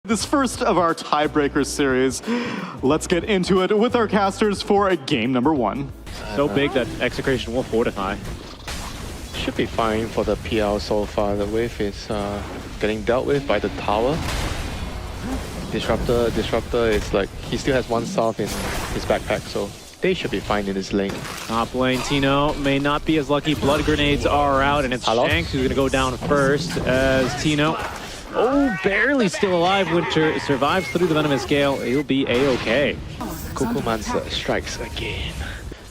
This first of our Tiebreakers series, let's get into it with our casters for game number 1. So big that Execration will fortify. Should be fine for the PL so far. The wave is getting dealt with by the tower. Disruptor is like, he still has one south in his backpack, so they should be fine in this lane. Top lane, Tino may not be as lucky. Blood grenades are out, and it's Palos. Shanks who's going to go down first as Tino. Oh, barely still alive. Winter survives through the Venomous Gale. He'll be A-okay. Kuku strikes again.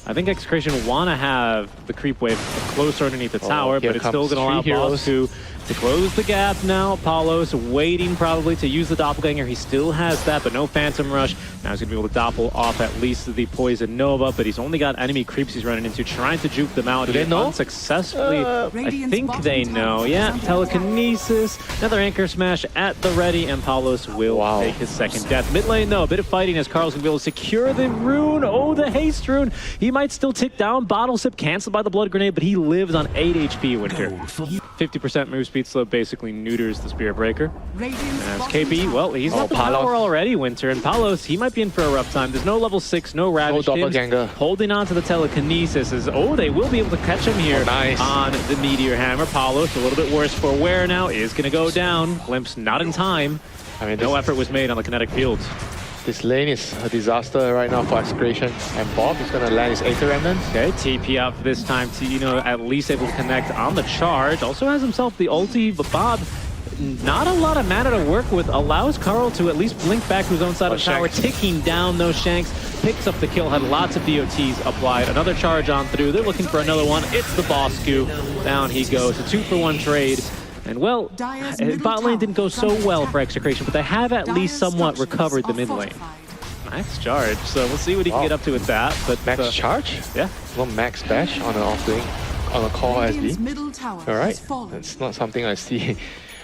I think Execration want to have the creep wave closer underneath the tower, but it's still going to allow Palos to close the gap now. Palos waiting probably to use the Doppelganger. He still has that, but no Phantom Rush. Now he's going to be able to doppel off at least the Poison Nova, but he's only got enemy creeps he's running into, trying to juke them out. Do they know? Unsuccessfully. I think they know. Yeah, Telekinesis, another Anchor Smash at the ready, and Palos will take his second death. Mid lane, though, a bit of fighting as Karl's going to be able to secure the rune. Oh, the haste rune. He might still tick down. Bottle Sip canceled by the Blood Grenade, but he lives on 8 HP, Winter. 50% move speed slow basically neuters the Spirit Breaker. As Kpii, well, he's got the power already, Winter. And Palos, he might be in for a rough time. There's no level 6, no Ravage. No Doppelganger. Holding on to the Telekinesis. They will be able to catch him here on the Meteor Hammer. Palos, a little bit worse for wear now, is going to go down. Glimpse not in time. I mean, no effort was made on the kinetic fields. This lane is a disaster right now for Execration, and Bob is going to land his Aether Remnants. Okay, TP out for this time. Tino at least able to connect on the charge. Also has himself the ulti, but Bob, not a lot of mana to work with. Allows Karl to at least blink back to his own side of the tower. Ticking down those Shanks. Picks up the kill, had lots of DOTs applied. Another charge on through. They're looking for another one. It's the Bosku. Down he goes. A 2-for-1 trade. And well, bot lane didn't go so well for Execration, but they have at least somewhat recovered the mid lane. Max charge, so we'll see what he can get up to with that. But max charge? Yeah. Well, max bash on an off lane, on a core SD. Alright, that's not something I see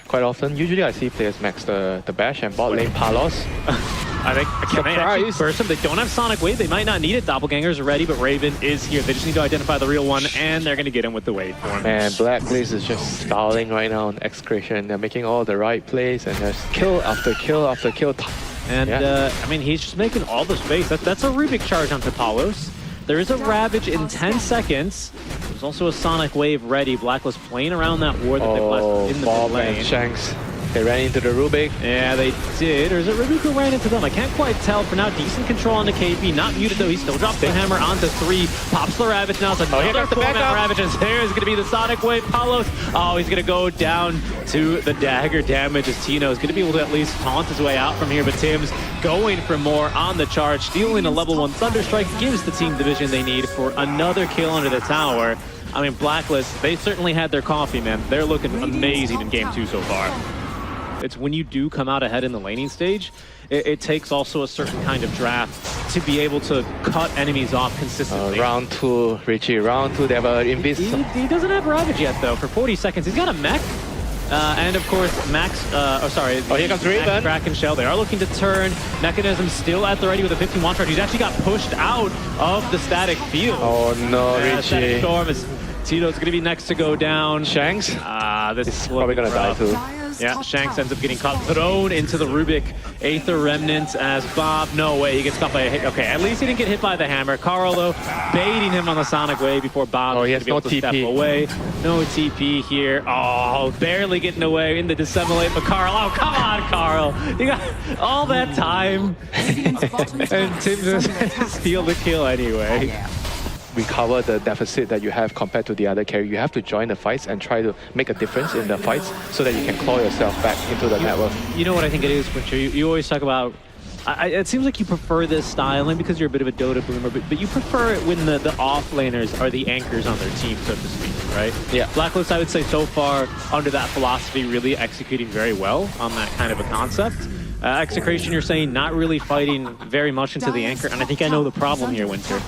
quite often. Usually I see players max the bash and bot lane Palos. I think can they actually burst him? They don't have Sonic Wave. They might not need it. Doppelganger's ready, but Raven is here. They just need to identify the real one, and they're going to get him with the wave form. Man, Blacklist is just stalling right now on Execration. They're making all the right plays, and there's kill after kill after kill. And, I mean, he's just making all the space. That's a Rubik charge onto Palos. There is a Ravage in 10 seconds. There's also a Sonic Wave ready. Blacklist playing around that ward that they placed in the mid lane. Shanks. They ran into the Rubik. Yeah, they did. Or is it Rubik who ran into them? I can't quite tell. For now, decent control on the Kpii. Not muted, though. He still drops the hammer onto 3. Pops the Ravage now. It's another 4-man Ravage. And there's going to be the Sonic Wave. Palos. Oh, he's going to go down to the dagger damage as Tino is going to be able to at least taunt his way out from here. But Tim's going for more on the charge. Stealing a level 1 Thunderstrike gives the team the vision they need for another kill under the tower. I mean, Blacklist, they certainly had their coffee, man. They're looking amazing in Game 2 so far. It's when you do come out ahead in the laning stage, it takes also a certain kind of draft to be able to cut enemies off consistently. Round 2, Richie. Round 2, they have an Invis. He doesn't have Ravage yet, though, for 40 seconds. He's got a mech. And, of course, Max... here comes Raven. Kraken Shell. They are looking to turn. Mechanism still at the ready with a 15-1 charge. He's actually got pushed out of the static field. Oh, no, Richie. Storm is... Tito's going to be next to go down. Shanks? This is probably going to die, too. Yeah, Shanks ends up getting caught, thrown into the Rubik Aether Remnant as Bob. No way, he gets caught by a hit. Okay, at least he didn't get hit by the hammer. Carlo baiting him on the Sonic Wave before Bob he has no TP. Step away. No TP here. Oh, barely getting away in the dissemblate. But Karl, oh, come on, Karl. You got all that time. And Tim just steal the kill anyway. Recover the deficit that you have compared to the other carry. You have to join the fights and try to make a difference in the fights so that you can claw yourself back into the network. You know what I think it is, Winter? You always talk about... it seems like you prefer this style, and because you're a bit of a Dota boomer, but you prefer it when the off-laners are the anchors on their team, so to speak, right? Yeah. Blacklist, I would say, so far, under that philosophy, really executing very well on that kind of a concept. Execration, you're saying, not really fighting very much into the anchor, and I think I know the problem here, Winter.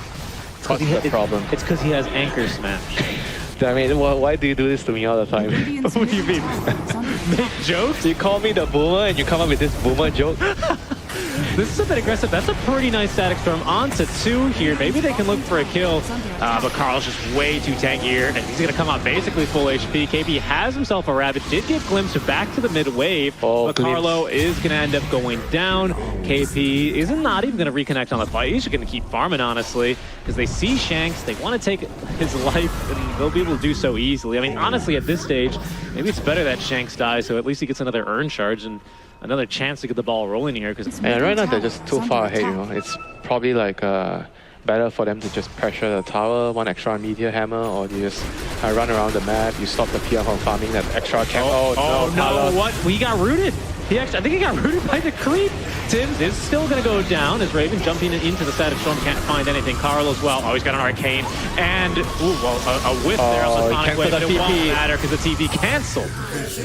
What's the problem? It's because he has Anchor Smash. I mean, why do you do this to me all the time? What do you mean? Make jokes? You call me the boomer and you come up with this boomer joke? This is a bit aggressive. That's a pretty nice static storm onto 2 here. Maybe they can look for a kill, but Karl's just way too tanky here, and he's going to come out basically full HP. Kpii has himself a Ravage, did get glimpse back to the mid wave, but Carlo is going to end up going down. Kpii is not even going to reconnect on the fight. He's just going to keep farming, honestly, because they see Shanks. They want to take his life, and they'll be able to do so easily. I mean, honestly, at this stage, maybe it's better that Shanks dies, so at least he gets another urn charge and another chance to get the ball rolling here. And right now, they're just too far ahead, you know. It's probably like better for them to just pressure the tower, one extra meteor hammer, or you just run around the map, you stop the PR from farming that extra camp. Oh no, what? We got rooted. I think he got rooted by the creep. Tims is still going to go down as Raven jumping into the static storm. Can't find anything. Karl as well. Oh, he's got an arcane. And, a whiff there on the sonic wave. But it won't matter because the TP canceled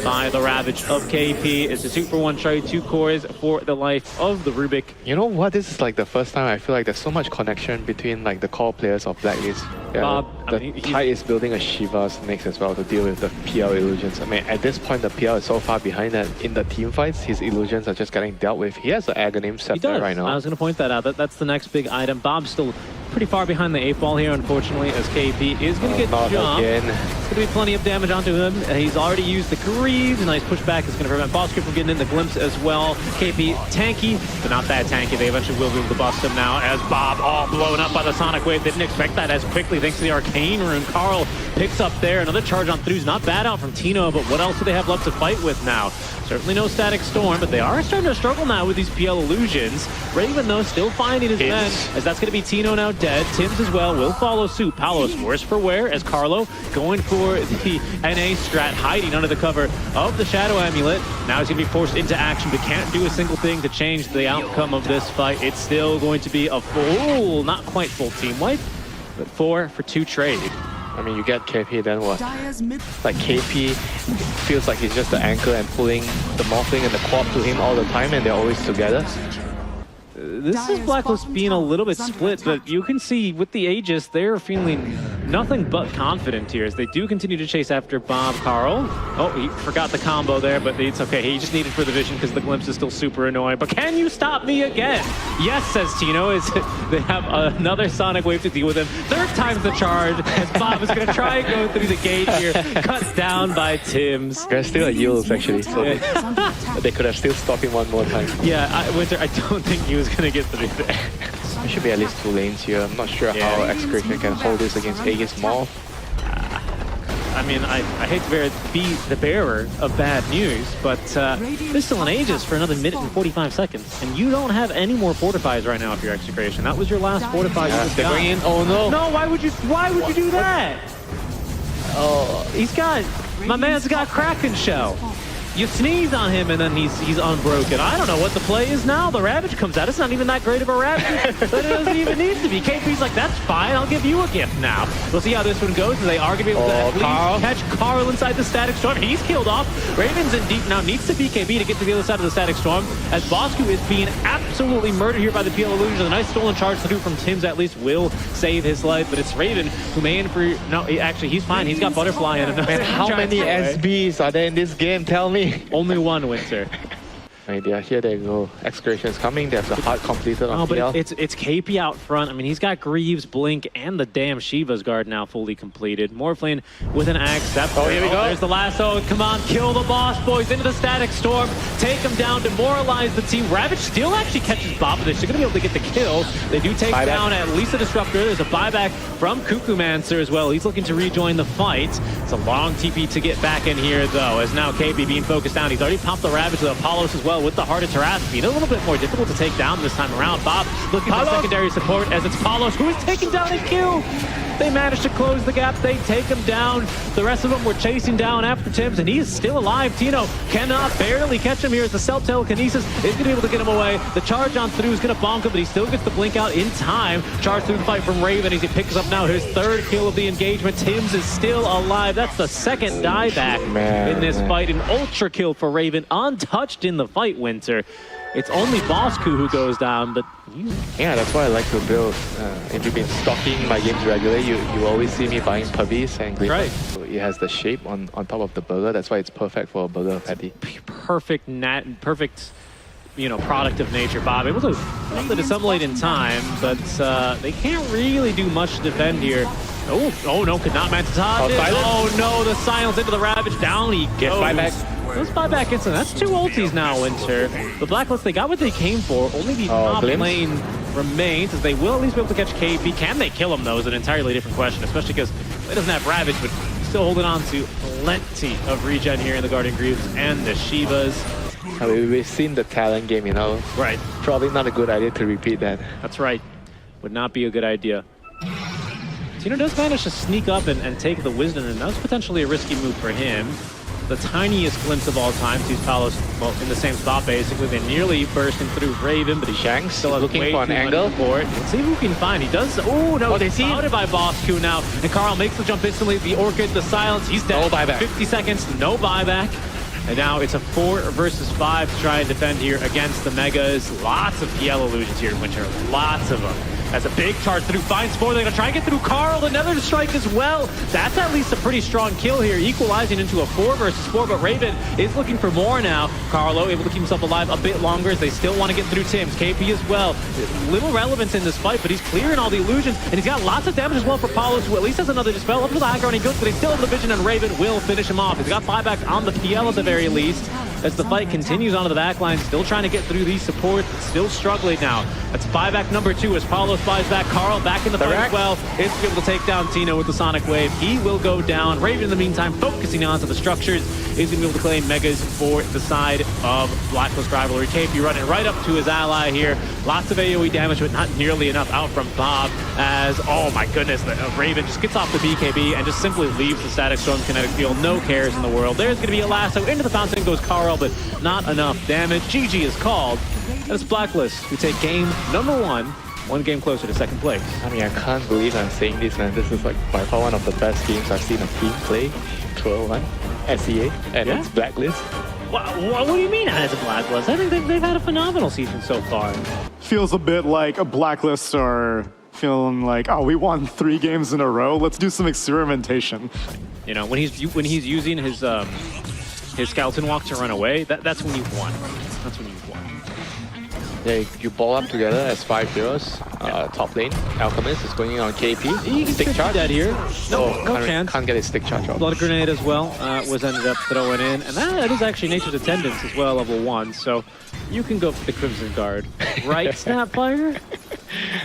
by the Ravage of Kpii. It's a 2-for-1 trade, 2 cores for the life of the Rubik. You know what? This is like the first time I feel like there's so much connection between like the core players of Blacklist. Yeah, the Tide is building a Shiva's next as well to deal with the PL illusions. I mean, at this point, the PL is so far behind that in the team fights, his illusions are just getting dealt with. He has the Aghanim Scepter right now. I was going to point that out. That's the next big item. Bob's still pretty far behind the 8 ball here, unfortunately, as Kpii is going to get jumped. It's going to be plenty of damage onto him. He's already used the Greaves. A nice pushback is going to prevent Boss Creep from getting in the glimpse as well. Kpii tanky, but not that tanky. They eventually will be able to bust him now as Bob all blown up by the sonic wave. Didn't expect that as quickly thanks to the arcane rune. Karl picks up there. Another charge on throughs. Not bad out from Tino, but what else do they have left to fight with now? Certainly no static storm, but they are starting to struggle now with these PL illusions. Raven, though, still finding his men, as that's going to be Tino now dead. Tims as well will follow suit. Palos worse for wear as Carlo going for the NA strat, hiding under the cover of the Shadow Amulet. Now he's going to be forced into action, but can't do a single thing to change the outcome of this fight. It's still going to be a full, not quite full team wipe, but 4 for 2 trade. I mean, you get Kpii, then what? Like, Kpii feels like he's just the anchor and pulling the Morphling and the Quap to him all the time, and they're always together. This is Blacklist being a little bit split, but you can see with the Aegis, they're feeling nothing but confident here as they do continue to chase after Bob. Karl. Oh, he forgot the combo there, but it's okay. He just needed for the vision because the glimpse is still super annoying. But can you stop me again? Yes, says Tino, as they have another sonic wave to deal with him. 3rd time's the charge as Bob is going to try and go through the gate here. Cut down by Tims. There's still a yield, actually, so they could have still stopped him one more time. Yeah, Winter, I don't think he was going to get through there. There should be at least 2 lanes here. I'm not sure how Execration can hold this against Aegis Morph. I mean, I hate to be the bearer of bad news, but there's still an Aegis for another minute and 45 seconds, and you don't have any more fortifies right now if you're Execration. That was your last fortify. They're going in. Oh no! No, why would you do that? Oh, my man's got Kraken Shell. You sneeze on him and then he's unbroken. I don't know what the play is now. The Ravage comes out. It's not even that great of a Ravage, but it doesn't even need to be. Kpii's like, that's fine. I'll give you a gift now. We'll see how this one goes. They are going to be able to at least catch Karl inside the static storm. He's killed off. Raven's in deep now. Needs to beat Kpii to get to the other side of the static storm as Bosku is being absolutely murdered here by the PL illusions. A nice stolen charge through from Tims at least will save his life, but it's Raven who may in for... No, actually, he's fine. He's got Butterfly in him. Man, how many SBs are there in this game? Tell me. Only one, Winter. Yeah, here they go. Execration is coming. They have the heart completed on PL. But it's Kpii out front. I mean, he's got Greaves, Blink, and the damn Shiva's Guard now fully completed. Morphling with an axe. Here we go. There's the lasso. Come on, kill the boss, boys. Into the static storm. Take him down. Demoralize the team. Ravage still actually catches Bob. They're still going to be able to get the kill. They do take down at least a Disruptor. There's a buyback from Kuku Mancer as well. He's looking to rejoin the fight. It's a long TP to get back in here, though, as now Kpii being focused down. He's already popped the Ravage with Palos as well with the Heart of Terraspine. A little bit more difficult to take down this time around. Bob looking for secondary support as it's Palos who is taking down a kill. They managed to close the gap. They take him down. The rest of them were chasing down after Tims, and he's still alive. Tino cannot barely catch him here as the self-telekinesis is going to be able to get him away. The charge on through is going to bonk him, but he still gets the blink out in time. Charge through the fight from Raven as he picks up now his 3rd kill of the engagement. Tims is still alive. That's the 2nd dieback in this fight. An ultra kill for Raven, untouched in the fight, Winter. It's only Bosku who goes down, but... Yeah, that's why I like to build. If you've been stalking my games regularly, you always see me buying Pavis and Glimmer. Right. So it has the shape on top of the burger. That's why it's perfect for a burger patty. Perfect product of nature. Bob able to dissimulate in time, but they can't really do much to defend here. Oh no, could not monetize it. Oh no, the silence into the Ravage. Down he goes. Those buyback instant. That's 2 ultis now, Winter. The Blacklist, they got what they came for. Only the top lane remains, as they will at least be able to catch Kpii. Can they kill him, though, is an entirely different question, especially because he doesn't have Ravage, but still holding on to plenty of regen here in the Guardian Greaves and the Shivas. I mean, we've seen the talent game, Right. Probably not a good idea to repeat that. That's right. Would not be a good idea. Tino does manage to sneak up and take the Wisdom, and that was potentially a risky move for him. The tiniest glimpse of all time sees Palos, well, in the same spot basically. They nearly bursting through Raven, but Shanks still has looking way for an too angle. much for it. Let's see who can find. He does. Oh no! He's spotted by Bosku now, and Karl makes the jump instantly. The Orchid, the silence. He's dead. No buyback. 50 seconds, no buyback. And now it's a 4 versus 5 to try and defend here against the Megas. Lots of PL illusions here in Winter. Lots of them. As a big charge through, finds 4. They're going to try and get through Karl. Another strike as well. That's at least a pretty strong kill here, equalizing into a 4 versus 4. But Raven is looking for more now. Carlo able to keep himself alive a bit longer as they still want to get through Tim's. Kpii as well. Little relevance in this fight, but he's clearing all the illusions. And he's got lots of damage as well for Palos, who at least has another dispel. Up to the high ground he goes, but he still has the vision, and Raven will finish him off. He's got buyback on the PL at the very least. As the fight continues onto the backline, still trying to get through these supports, still struggling now. That's buyback number 2 as Palos buys back. Karl back in the fight as well. Is able to take down Tino with the Sonic Wave. He will go down. Raven in the meantime focusing onto the structures. Is going to be able to claim Megas for the side of Blacklist Rivalry. Kpii running right up to his ally here. Lots of AoE damage, but not nearly enough out from Bob as, oh my goodness, Raven just gets off the BKB and just simply leaves the Static Storm kinetic field. No cares in the world. There's going to be a lasso. Into the fountain goes Karl, but not enough damage. GG is called. That's Blacklist, who take game number 1 game closer to second place. I mean, I can't believe I'm saying this, man. This is like by far one of the best games I've seen a team play. 12-1, SEA, and it's Blacklist. What do you mean as a Blacklist? I think they've had a phenomenal season so far. Feels a bit like a Blacklist or feeling like, oh, we won 3 games in a row. Let's do some experimentation. When he's using his skeleton walk to run away, that's when you've won. That's when you've won. Yeah, you ball up together as 5 heroes. Top lane, Alchemist is going in on Kpii. He can stick charge dead here. No chance. Can't get his stick charge off. Blood Grenade as well was ended up throwing in, and that is actually Nature's Attendance as well, level 1. So you can go for the Crimson Guard, right, Snapfire?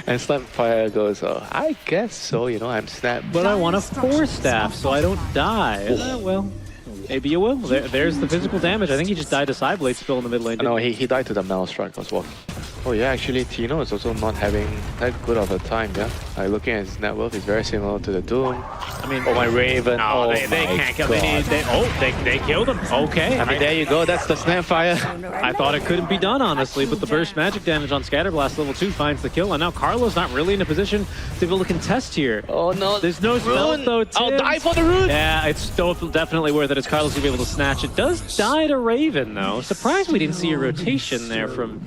And Snapfire goes, I guess so. I'm Snap, but I want a 4-staff so I don't die. Well. Maybe you will. There's the physical damage. I think he just died to Sideblade spill in the mid lane. No, he died to the Maelstrom as well. Oh yeah, actually Tino is also not having that good of a time, yeah? Looking at his net worth, he's very similar to the Doom. I mean, oh my Raven. No, they can't kill him. They killed him. Okay. I mean, there you go. That's the Snapfire. I thought it couldn't be done, honestly, but the burst magic damage on Scatterblast level 2 finds the kill, and now Carlo's not really in a position to be able to contest here. Oh no. There's no spell though, Tibbs. I'll die for the rune. Yeah, it's still definitely worth it as Carlo's gonna be able to snatch it. Does die to Raven though. Surprised we didn't see a rotation there from,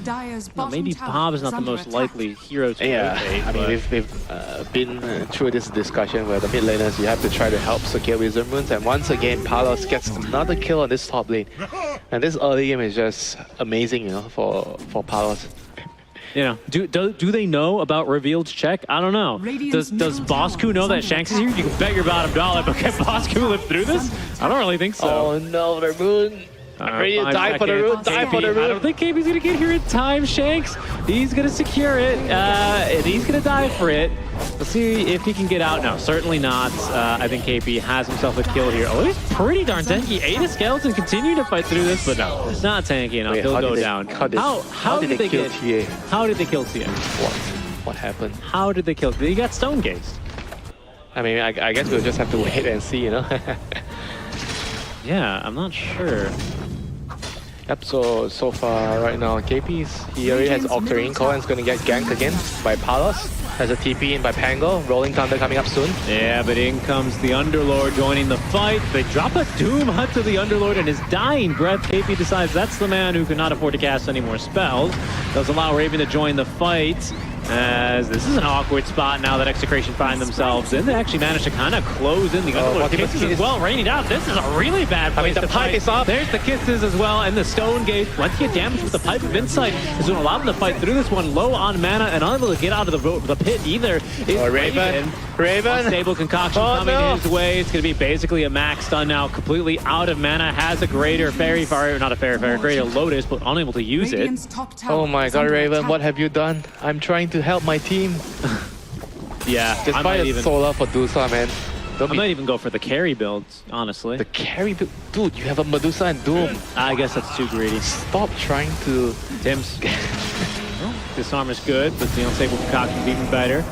maybe Bob is not the most likely hero to rotate. I mean, we've been through this discussion where the mid laners, you have to try to help secure Wisdom Runes, and once again Palos gets another kill on this top lane. And this early game is just amazing, for Palos. Do they know about revealed check? I don't know. Does Bosku know that Shanks is here? You can bet your bottom dollar, but can Bosku live through this? I don't really think so. Oh no, the rune. Ready to die for the rune, die for the rune. I don't think Kpii's gonna get here in time, Shanks. He's gonna secure it, and he's gonna die for it. Let's see if he can get out. No, certainly not. I think Kpii has himself a kill here. Oh, he's pretty darn tanky. Ate a skeleton, continue to fight through this, but no, it's not tanky enough. He'll go down. How did they kill TA? How did they kill TA? What happened? How did they kill? They got stone gazed. I mean, I guess we'll just have to wait and see, Yeah, I'm not sure. Yep, so far right now, he already has Octarine Core and is going to get ganked again by Palos. Has a TP in by Pango, Rolling Thunder coming up soon. Yeah, but in comes the Underlord joining the fight. They drop a Doom Hut to the Underlord and his dying breath. Kpii decides that's the man who cannot afford to cast any more spells. Does allow Raven to join the fight. As this is an awkward spot now that Execration find themselves in. They actually managed to kind of close in the Underlord kisses as well, raining down. This is a really bad place the to pipe fight. is up. There's the kisses as well, and the stone gate. Plenty of damage with the pipe of insight is going to allow them to fight through this one. Low on mana and unable to get out of the pit either. Is Raven. Stable concoction coming his way. It's going to be basically a max stun now. Completely out of mana. Has a greater fairy fire, not a fairy fire, greater Lotus, but unable to use it. Oh my god, Raven, what have you done? I'm trying to help my team. Yeah, just buy a solar for Medusa, man. I might even go for the carry builds, honestly. The carry build? Dude, you have a Medusa and Doom. I guess that's too greedy. Stop trying to... Tim's. Disarm is good, but the unstable concoction is even better.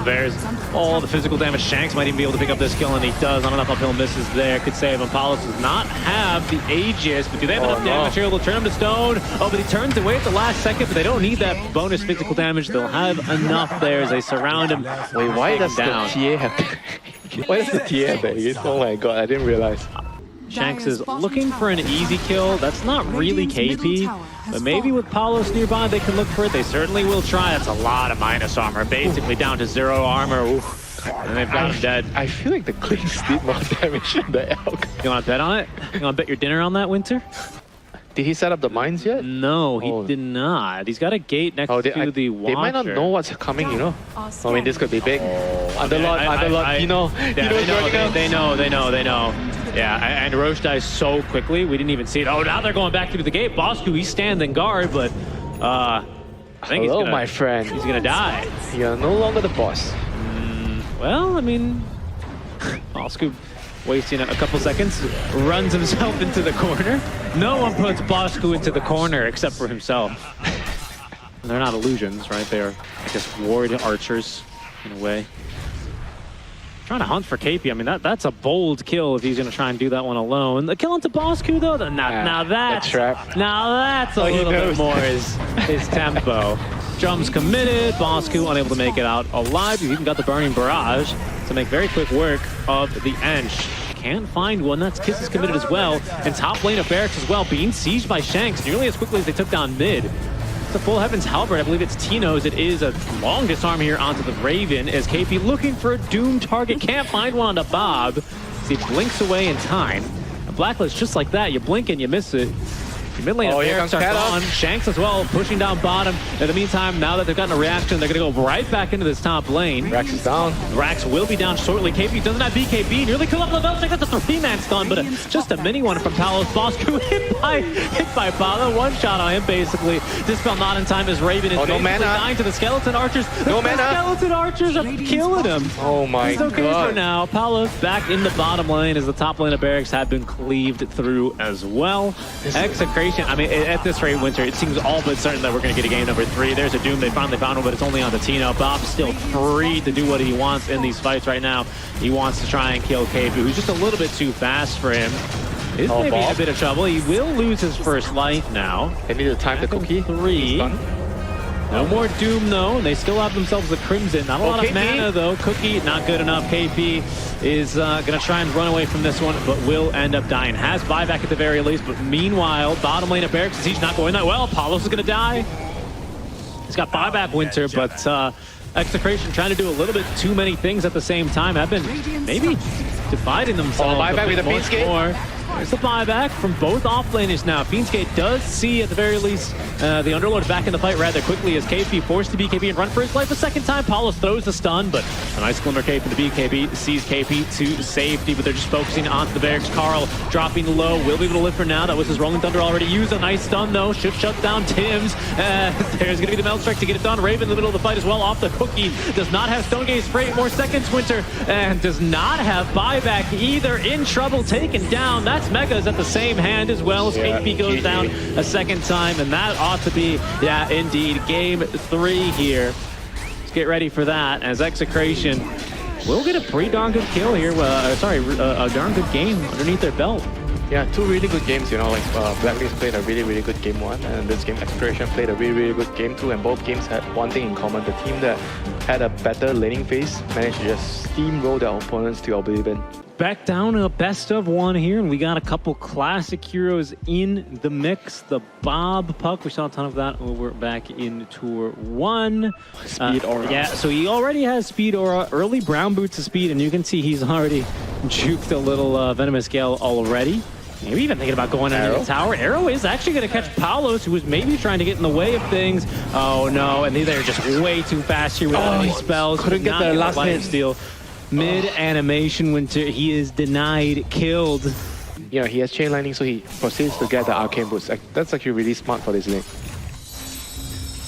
There's all the physical damage. Shanks might even be able to pick up this kill, and he does. Not enough uphill misses there. Could save him. Palos does not have the Aegis, but do they have enough damage here? They'll turn him to stone. Oh, but he turns away at the last second, but they don't need that bonus physical damage. They'll have enough there as they surround him. Wait, why does the TA have... Why does the TA have that Aegis? Oh my god, I didn't realize. Shanks is looking for an easy kill. That's not really KP, but maybe with Palos nearby, they can look for it. They certainly will try. That's a lot of minus armor, basically down to 0 armor. Oof. And they've got him dead. I feel like the Clinks did more damage than the Elk. You want to bet on it? You want to bet your dinner on that, Winter? Did he set up the mines yet? No, he did not. He's got a gate next to the Watcher. They might not know what's coming, you know. I mean, this could be big. Underlord, Tino. They know. Yeah, and Roche dies so quickly, we didn't even see it. Oh, now they're going back through the gate. Bosku, he's standing guard, but I think he's gonna, my friend. He's gonna die. You're no longer the boss. Well, I mean, Bosku wasting a couple seconds, runs himself into the corner. No one puts Bosku into the corner except for himself. And they're not illusions, right? They're, I guess, ward archers in a way. Trying to hunt for Kpii. I mean, that's a bold kill if he's going to try and do that one alone. The kill into Bosku, though, now that's a little bit more his tempo. Drums committed. Bosku unable to make it out alive. He's even got the Burning Barrage to make very quick work of the Ench. Can't find one. That's Kisses committed as well. And top lane of Barracks as well, being sieged by Shanks nearly as quickly as they took down mid. It's a full Heaven's Halberd. I believe it's Tino's. It is a long disarm here onto the Raven as Kpii looking for a Doom target. Can't find one on the Bob. So he blinks away in time. A Blacklist just like that. You blink and you miss it. The mid lane of Barracks are gone. Shanks as well, pushing down bottom. In the meantime, now that they've gotten a reaction, they're going to go right back into this top lane. Rax is down. Rax will be down shortly. Kpii doesn't have BKB. Nearly killed up the Velchek. That's a 3-man stun, but just a mini one from Palos. Bosku hit by Paolo. One shot on him, basically. Dispel not in time as Raven is dying to the skeleton archers. No mana. The skeleton archers are killing him. Oh my god. It's okay god. for now. Palos back in the bottom lane as the top lane of Barracks have been cleaved through as well. Execration. I mean, at this rate, Winter, it seems all but certain that we're going to get a game number 3. There's a Doom. They finally found one, but it's only on the Tino. Bob's still free to do what he wants in these fights right now. He wants to try and kill Kpii, who's just a little bit too fast for him. Is maybe in a bit of trouble. He will lose his first life now. They need to time the cookie. 3. No more Doom, though. They still have themselves the Crimson. Not a lot of mana, though. Cookie, not good enough. Kpii is going to try and run away from this one, but will end up dying. Has buyback at the very least, but meanwhile, bottom lane of Barracks, he's not going that well. Palos is going to die. He's got buyback, Winter, but Execration trying to do a little bit too many things at the same time. Have been maybe dividing themselves buyback with a Fiend's Gate. There's a buyback from both offlaners now. Fiend's Gate does see, at the very least, the Underlord back in the fight rather quickly as Kpii forced to BKB and run for his life a second time. Palos throws the stun, but a nice glimmer cape from the BKB sees Kpii to safety, but they're just focusing onto the Barracks. Karl dropping low, will be able to live for now. That was his Rolling Thunder already used. A nice stun, though. Should shut down Tim's. There's going to be the Melt Strike to get it done. Raven in the middle of the fight as well, off the Cookie. Does not have Stone Gaze for 8 more seconds, Winter, and does not have buyback either. In trouble, taken down. That's Megas at the same hand as well as Kpii goes down a second time, and that ought to be, indeed, game 3 here. Let's get ready for that as Execration will get a pretty darn good kill here. A darn good game underneath their belt. Yeah, 2 really good games, you know, like Blacklist played a really good game 1, and this game Execration played a really good game 2, and both games had one thing in common. The team that had a better laning phase managed to just steamroll their opponents to oblivion. back down to a best of one here, and we got a couple classic heroes in the mix. The Bob Puck, we saw a ton of that over back in Tour 1. Speed aura. Yeah, so he already has speed aura, early brown boots of speed, and you can see he's already juked a little Venomous Gale already. Maybe even thinking about going into the tower. Arrow is actually going to catch Palos, who was maybe trying to get in the way of things. Oh no, and they're just way too fast here with all these spells. Couldn't get the last hit. Steal. Mid-animation Winter, he is denied, killed. You know, he has chain lightning, so he proceeds to get the arcane boots. That's actually really smart for this lane.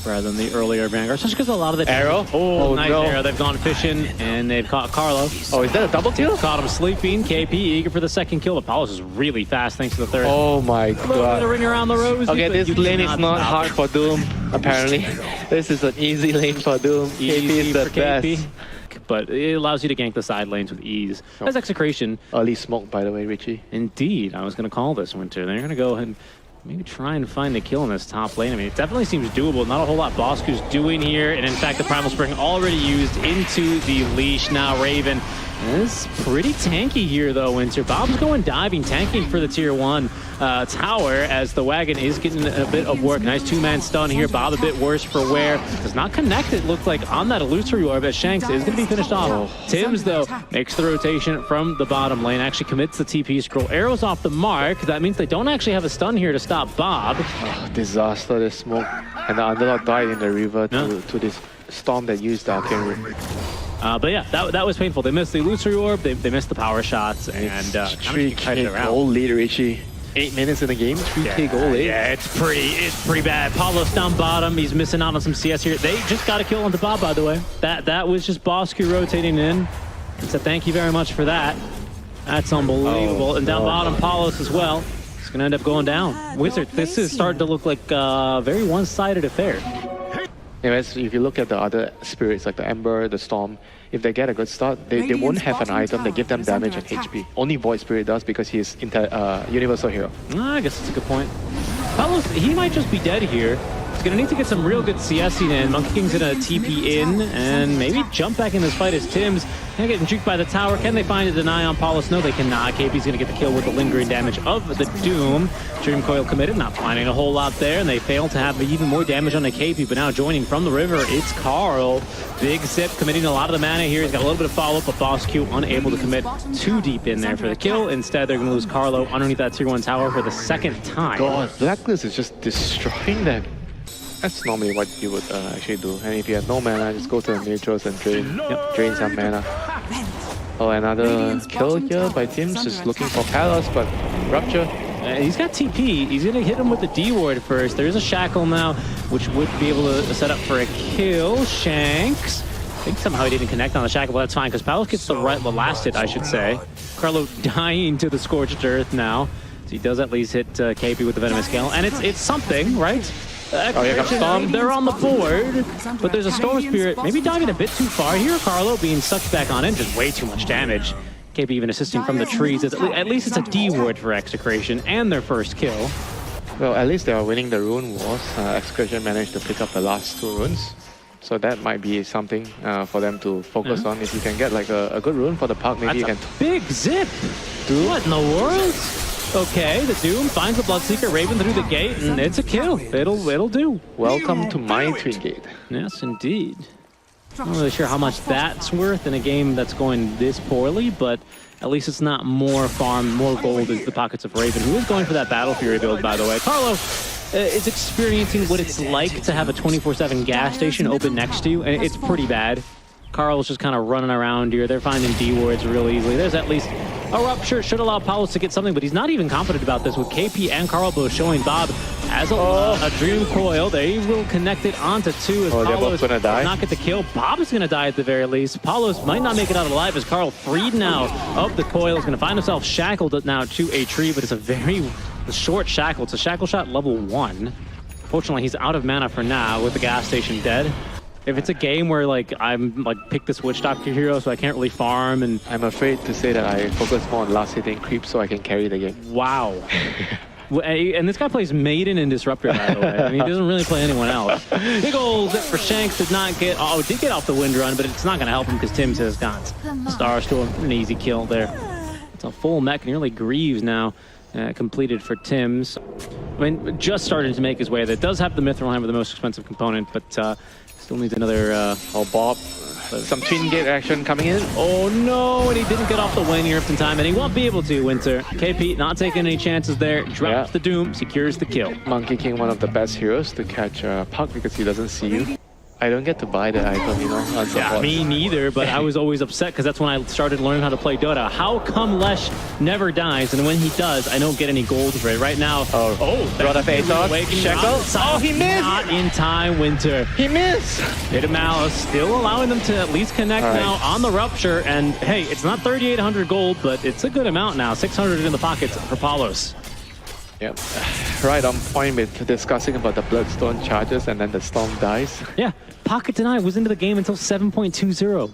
Rather than the earlier Vanguard, especially because a lot of the arrow. Oh, nice arrow. They've gone fishing and they've caught Carlo. Oh, is that a double kill? Caught him sleeping. Kpii eager for the second kill. But Palos is really fast thanks to the third. Oh my A little bit of god. ring around the rosy. Okay, this lane is not hard for Doom, apparently. This is an easy lane for Doom. Kpii is the best. But it allows you to gank the side lanes with ease. That's Execration. Early smoke, by the way, Richie. Indeed, I was going to call this Winter. They're going to go ahead and maybe try and find a kill in this top lane. I mean, it definitely seems doable. Not a whole lot Bosku's doing here. And in fact, the Primal Spring already used into the leash. Now Raven is pretty tanky here, though, Winter. Bob's going diving, tanking for the tier 1 tower as the wagon is getting a bit of work. Nice two-man stun here. Bob a bit worse for wear. Does not connect, it looked like, on that illusory orb, as Shanks is going to be finished off. Tims, though, makes the rotation from the bottom lane, actually commits the TP scroll. Arrows off the mark. That means they don't actually have a stun here to stop Bob. Oh, disaster, this smoke. And the Underlord died in the river to this storm that used the arcane room. But yeah, that was painful. They missed the illusory orb, they missed the power shots, and 3K gold lead, Richie. 8 minutes in the game, 3K gold lead. Yeah, it's pretty bad. Palos down bottom, he's missing out on some CS here. They just got a kill onto Bob, by the way. That was just Bosku rotating in. So thank you very much for that. That's unbelievable. And down bottom, Palos as well. It's gonna end up going down. Wizard, this is starting to look like a very one-sided affair. Anyways, if you look at the other spirits like the Ember, the Storm, if they get a good start, they won't have an item that give them damage and HP. Only Void Spirit does because he's Universal Hero. I guess that's a good point. Palos, he might just be dead here. He's going to need to get some real good CSing in. Monkey King's going to TP in and maybe jump back in this fight as Tims. They're getting juked by the tower. Can they find a deny on Palos? No, they cannot. Kpii's going to get the kill with the lingering damage of the Doom. Dream Coil committed, not finding a whole lot there, and they fail to have even more damage on the Kpii, but now joining from the river, it's Karl. Big Sip committing a lot of the mana here. He's got a little bit of follow-up, but Bosku unable to commit too deep in there for the kill. Instead, they're going to lose Carlo underneath that tier 1 tower for the second time. God, Blacklist is just destroying them. That's normally what you would actually do. And if you have no mana, just go to the neutrals and drain some mana. Oh, another kill here by Tims is looking for Palos, but Rupture. He's got TP. He's going to hit him with the D ward first. There's a Shackle now, which would be able to set up for a kill. Shanks. I think somehow he didn't connect on the Shackle, but that's fine, because Palos gets the last hit, I should say. Carlo dying to the Scorched Earth now. So he does at least hit Kpii with the Venomous Gale. And it's something, right? Oh, here comes Storm. They're on the board, but there's a Storm Spirit. Maybe diving a bit too far here. Carlo being sucked back on in, just way too much damage. Kpii even assisting from the trees. At least it's a D ward for Execration and their first kill. Well, at least they are winning the rune wars. Execration managed to pick up the last 2 runes. So that might be something for them to focus on. If you can get like a good rune for the park, maybe That's you can... big zip! What in the world? Okay, the Doom finds the Bloodseeker Raven through the gate, and it's a kill. It'll do. Welcome to my Twin Gate. Yes, indeed. I'm not really sure how much that's worth in a game that's going this poorly, but at least it's not more farm, more gold into the pockets of Raven, who is going for that Battle Fury build, by the way. Carlo is experiencing what it's like to have a 24/7 gas station open next to you, and it's pretty bad. Carl's just kind of running around here. They're finding D-wards real easily. There's at least a Rupture. Should allow Palos to get something, but he's not even confident about this with Kpii and Karl both showing Bob as a Dream Coil. They will connect it onto 2 as Palos gonna die. not get the kill. Bob is going to die at the very least. Palos might not make it out alive as Karl, freed now of the coil, is going to find himself shackled now to a tree, but it's a very short shackle. It's a shackle shot level 1. Fortunately, he's out of mana for now with the gas station dead. If it's a game where I'm pick this Witch Doctor hero so I can't really farm, and I'm afraid to say that I focus more on last hitting creep so I can carry the game. Wow. And this guy plays Maiden and Disruptor, by the way. I mean, he doesn't really play anyone else. Big ol' zip for Shanks. Did get off the wind run, but it's not going to help him because Tims has got Starstorm. An easy kill there. It's a full mech, nearly Greaves now completed for Tim's. I mean, just started to make his way. That does have the Mithril Hammer, the most expensive component, but still needs another... Bob. Some twin gate action coming in. Oh no, and he didn't get off the Wayne Earth in time, and he won't be able to, Winter. Kpii not taking any chances there, drops the Doom, secures the kill. Monkey King, one of the best heroes to catch Puck because he doesn't see you. I don't get to buy the item, you know, on support. Yeah, me neither, but I was always upset because that's when I started learning how to play Dota. How come Lesh never dies, and when he does, I don't get any gold for it? Right now, Dota face off, Shekel. Oh, he missed! Not in time, Winter. He missed! Hit a Malice, still allowing them to at least connect now on the Rupture, and hey, it's not 3,800 gold, but it's a good amount now. 600 in the pockets for Palos. Yep. Right on point with discussing about the Bloodstone charges and then the Storm dies. Yeah, Pocket Deny was into the game until 7.20.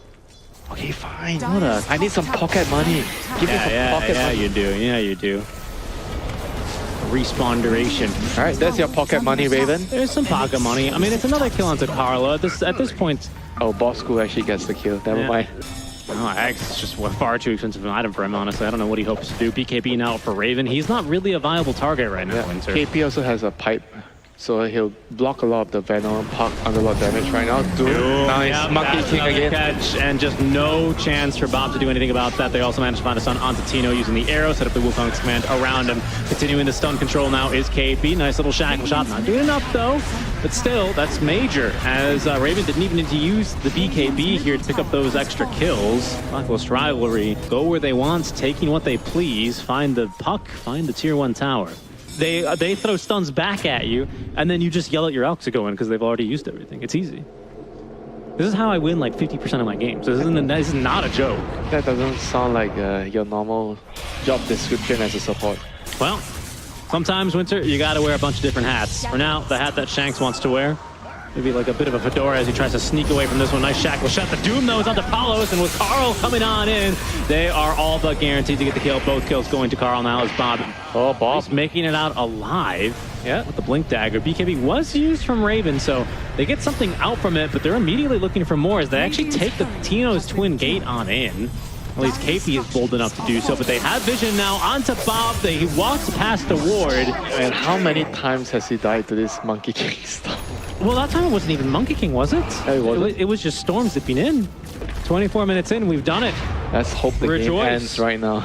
Okay, fine. I need some pocket money. Give me some pocket money. Yeah, you do. Yeah, you do. Respawn duration. All right, there's your pocket money, Raven. There's some pocket money. I mean, it's another kill onto Carlo. At this point... Oh, Bosco actually gets the kill. Never mind. Oh, X is just far too expensive an item for him, honestly. I don't know what he hopes to do. BKB now for Raven. He's not really a viable target right now, Winter. Kpii also has a pipe, so he'll block a lot of the Venom, Puck under a lot of damage right now. Nice. Monkey King again. Catch, and just no chance for Bob to do anything about that. They also managed to find a stun onto Tino using the arrow, set up the Wukong's command around him. Continuing the stun control now is Kpii. Nice little shackle shot. Not doing enough, though. But still, that's major, as Raven didn't even need to use the BKB here to pick up those extra kills. Blacklist Rivalry, go where they want, taking what they please, find the Puck, find the tier 1 tower. They throw stuns back at you, and then you just yell at your Elks to go in because they've already used everything. It's easy. This is how I win like 50% of my games. This is not a joke. That doesn't sound like your normal job description as a support. Well, sometimes, Winter, you gotta wear a bunch of different hats. For now, the hat that Shanks wants to wear. Maybe like a bit of a fedora as he tries to sneak away from this one. Nice shackle shot. The Doom, though, is onto Palos, and with Karl coming on in, they are all but guaranteed to get the kill. Both kills going to Karl now as Bob. Oh, Bob's making it out alive. Yeah, with the Blink Dagger. BKB was used from Raven, so they get something out from it, but they're immediately looking for more as they actually take the Tino's Twin Gate on in. At least Kpii is bold enough to do so, but they have vision now onto Bob. He walks past the ward. And how many times has he died to this Monkey King stuff? Well, that time it wasn't even Monkey King, was it? It was just Storm zipping in. 24 minutes in, we've done it. Let's hope the game ends right now.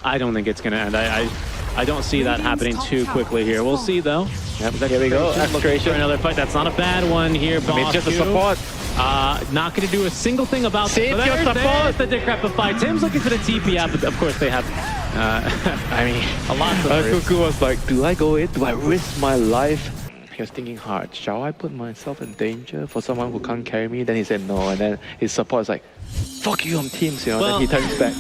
I don't think it's going to end. I don't see that happening too quickly here. We'll see, though. Yep, here we go. Execration. Another fight. That's not a bad one here, Boss. I mean, just a support. Not going to do a single thing about Save your support. There's the decrepit fight. Tim's looking for the TP out, but of course they have. I mean, a lot of Kuku was like, do I go in? Do I risk my life? He was thinking hard. Shall I put myself in danger for someone who can't carry me? Then he said no, and then his support is like, fuck you, I'm teams, you know. Well, then he turns back.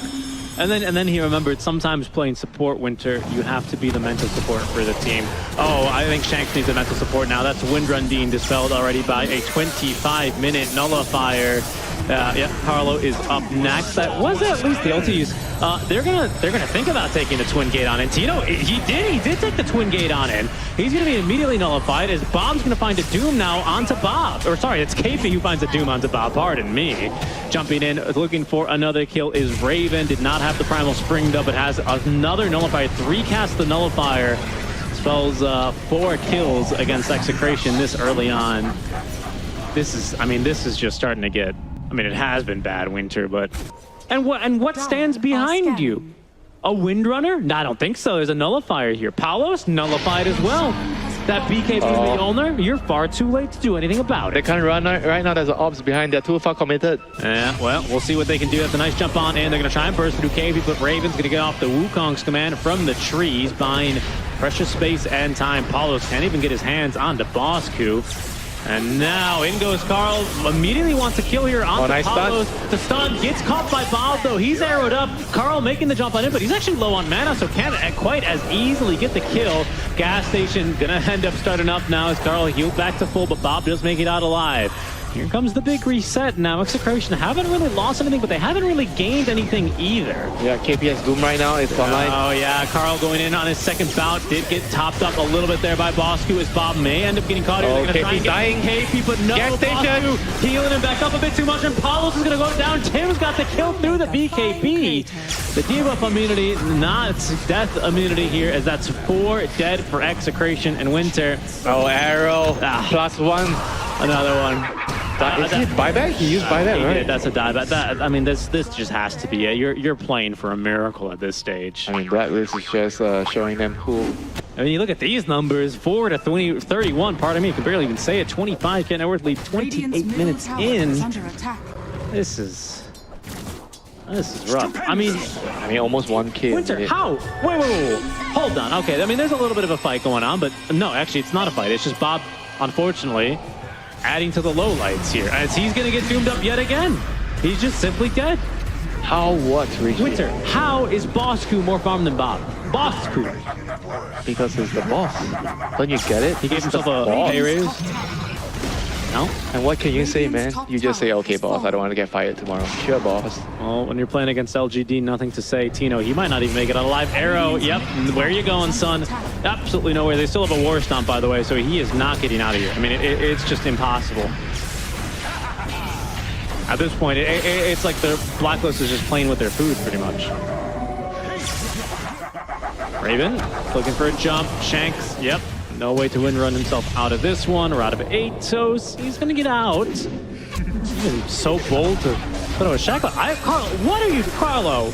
And then he remembered sometimes playing support, Winter, you have to be the mental support for the team. Oh, I think Shanks needs the mental support now. That's Windrun being dispelled already by a 25-minute nullifier. Yeah, Carlo is up next. That was at least the ulti use. They're gonna think about taking the Twin Gate on in. Tino, he did take the Twin Gate on in. He's gonna be immediately nullified as Bob's gonna find a Doom now onto Bob. Or sorry, it's Kpii who finds a Doom onto Bob, pardon me. Jumping in, looking for another kill is Raven. Did not have the Primal Spring though, but has another nullifier. 3 casts the nullifier. Spells 4 kills against Execration this early on. This is just starting to get, I mean, it has been bad, Winter, but... And what stands behind you? A Windrunner? No, I don't think so. There's a nullifier here. Palos nullified as well. That BKB the owner, you're far too late to do anything about it. They can't run right now. There's an ops behind. They're too far committed. Yeah, well, we'll see what they can do. That's a nice jump on in. They're going to try and burst through Kpii, but Raven's going to get off the Wukong's command from the trees, buying precious space and time. Palos can't even get his hands onto Bosco. And now in goes Karl. Immediately wants to kill here on Palos. The stun gets caught by Bob though. He's arrowed up. Karl making the jump on him, but he's actually low on mana, so can't quite as easily get the kill. Gas station gonna end up starting up now as Karl healed back to full, but Bob does make it out alive. Here comes the big reset now. Execration haven't really lost anything, but they haven't really gained anything either. Yeah, KPS Doom right now. It's online. Oh yeah, Karl going in on his second bout. Did get topped up a little bit there by Bosku, as Bob may end up getting caught here. They're gonna try and dying. Kpii, but no, Bosku healing him back up a bit too much, and Palos is gonna go down. Tim's got the kill through the BKB. The debuff immunity, not death immunity here, as that's 4 dead for Execration and Winter. Oh, arrow. +1. Another one. Is it buyback? He used buyback, right? Yeah, that's a dieback. I mean, this just has to be it. You're playing for a miracle at this stage. I mean, Blacklist is just showing them who. I mean, you look at these numbers, 4 to 31, pardon me, you can barely even say it, 25 net worth lead, 28 minutes in. This is rough. I mean, almost 1K. Winter, how? Wait. Hold on. Okay, I mean, there's a little bit of a fight going on, but no, actually, it's not a fight. It's just Bob, unfortunately, adding to the lowlights here, as he's going to get doomed up yet again. He's just simply dead. How what, Richie? Winter, how is Bosku more farm than Bob? Bosku. Because he's the boss. Don't you get it? He gave himself a pay raise. No? And what can you say, man? You just say, okay, boss, I don't want to get fired tomorrow. Sure, boss. Well, when you're playing against LGD, nothing to say. Tino, he might not even make it out alive. Arrow, yep. Where are you going, son? Absolutely nowhere. They still have a war stomp, by the way, so he is not getting out of here. I mean, it's just impossible. At this point, it's like the Blacklist is just playing with their food, pretty much. Raven, looking for a jump. Shanks, yep. No way to win run himself out of this one, or out of 8, so he's gonna get out. He's so bold to put a shackle. Carlo, what are you, Carlo?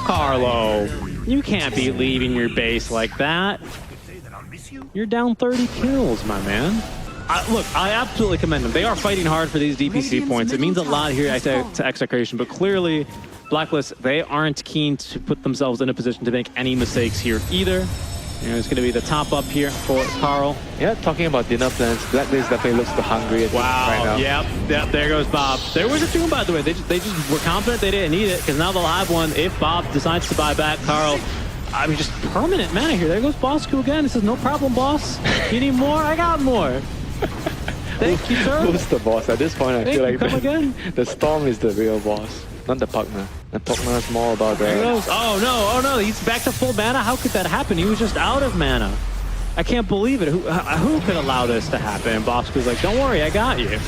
Carlo, you can't be leaving your base like that. You're down 30 kills, my man. Look, I absolutely commend them. They are fighting hard for these DPC points. It means a lot here to Execration, but clearly, Blacklist, they aren't keen to put themselves in a position to make any mistakes here either. And it's going to be the top up here for Karl. Yeah, talking about dinner plans, Blacklist definitely looks the hungriest right now. Yep, there goes Bob. There was a tomb, by the way. They just were confident they didn't need it, because now they'll have one if Bob decides to buy back Karl. I mean, just permanent mana here. There goes Bosku again. He says, no problem, boss. You need more? I got more. Thank you, sir. Who's the boss? At this point, I feel like the Storm is the real boss, not the Pugna. The Pugna is more about the... Oh no, he's back to full mana? How could that happen? He was just out of mana. I can't believe it. Who could allow this to happen? And Bosku's like, don't worry, I got you.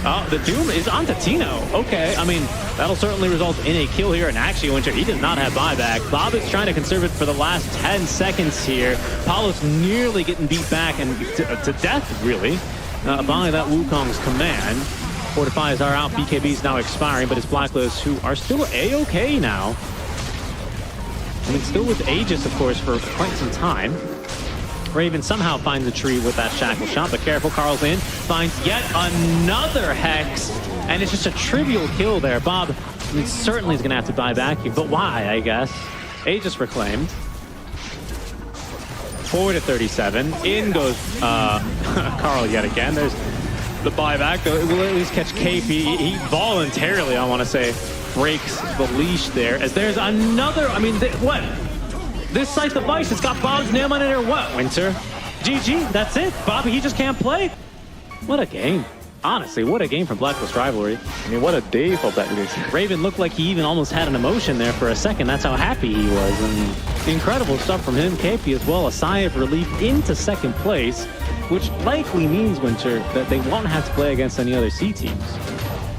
Oh, the Doom is onto Tino. Okay, I mean, that'll certainly result in a kill here. And actually, Winter, he does not have buyback. Bob is trying to conserve it for the last 10 seconds here. Palos nearly getting beat back and to death, really, by that Wukong's command. Fortifies are out. BKB's now expiring, but it's Blacklist, who are still A-okay now. I mean, still with Aegis, of course, for quite some time. Raven somehow finds the tree with that shackle shot, but careful, Karl's in. Finds yet another Hex, and it's just a trivial kill there. Bob, I mean, certainly is going to have to buy back here, but why, I guess? Aegis reclaimed. 4 to 37. In goes Karl yet again. There's the buyback. We'll at least catch Kpii. He voluntarily, I want to say, breaks the leash there. As there's another, I mean, what? This site's the vice. It's got Bob's name on it or what, Winter? GG, that's it. Bobby, he just can't play. What a game. Honestly, what a game from Blacklist Rivalry. I mean, what a day for Blacklist. Raven looked like he even almost had an emotion there for a second. That's how happy he was. And incredible stuff from him. Kpii as well, a sigh of relief into second place, which likely means, Winter, that they won't have to play against any other C teams.